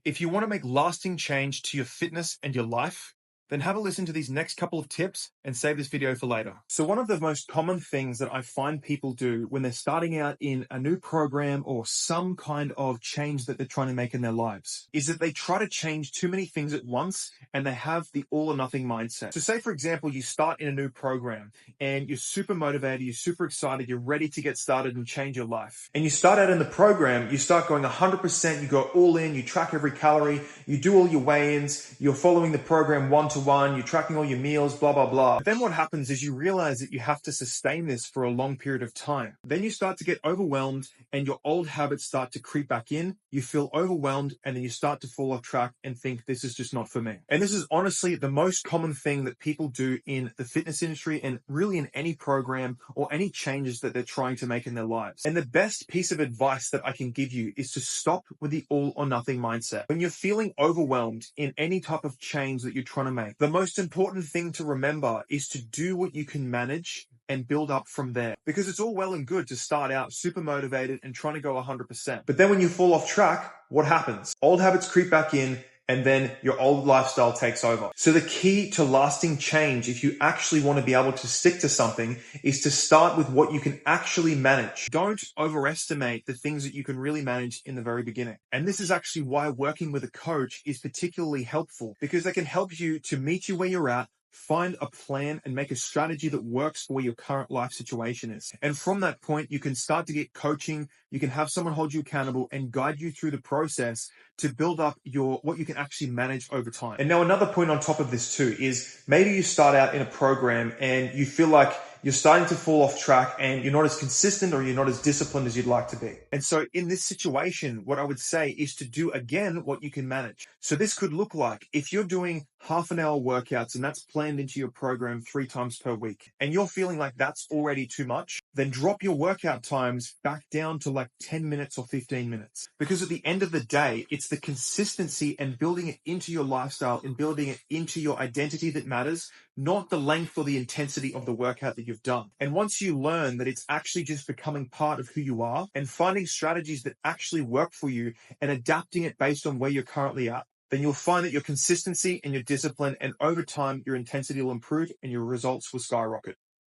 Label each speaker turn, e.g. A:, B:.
A: If you want to make lasting change to your fitness and your life, then have a listen to these next couple of tips and save this video for later. So one of the most common things that I find people do when they're starting out in a new program or some kind of change that they're trying to make in their lives is that they try to change too many things at once and they have the all or nothing mindset. So say, for example, you start in a new program and you're super motivated, you're super excited, you're ready to get started and change your life. And you start out in the program, you start going 100%, you go all in, you track every calorie, you do all your weigh-ins, you're following the program one-to-one, you're tracking all your meals, blah, blah, blah. But then what happens is you realize that you have to sustain this for a long period of time. Then you start to get overwhelmed and your old habits start to creep back in. You feel overwhelmed and then you start to fall off track and think this is just not for me. And this is honestly the most common thing that people do in the fitness industry and really in any program or any changes that they're trying to make in their lives. And the best piece of advice that I can give you is to stop with the all or nothing mindset. When you're feeling overwhelmed in any type of change that you're trying to make, the most important thing to remember is to do what you can manage and build up from there. Because it's all well and good to start out super motivated and trying to go 100%. But then when you fall off track, what happens? Old habits creep back in and then your old lifestyle takes over. So the key to lasting change, if you actually want to be able to stick to something, is to start with what you can actually manage. Don't overestimate the things that you can really manage in the very beginning. And this is actually why working with a coach is particularly helpful, because they can help you to meet you where you're at, find a plan and make a strategy that works for where your current life situation is. And from that point, you can start to get coaching. You can have someone hold you accountable and guide you through the process to build up what you can actually manage over time. And now another point on top of this too is maybe you start out in a program and you feel like you're starting to fall off track and you're not as consistent or you're not as disciplined as you'd like to be. And so in this situation, what I would say is to do again what you can manage. So this could look like if you're doing half an hour workouts and that's planned into your program 3 times per week and you're feeling like that's already too much, then drop your workout times back down to like 10 minutes or 15 minutes. Because at the end of the day, it's the consistency and building it into your lifestyle and building it into your identity that matters, not the length or the intensity of the workout that you've done. And once you learn that it's actually just becoming part of who you are and finding strategies that actually work for you and adapting it based on where you're currently at, then you'll find that your consistency and your discipline and over time, your intensity will improve and your results will skyrocket.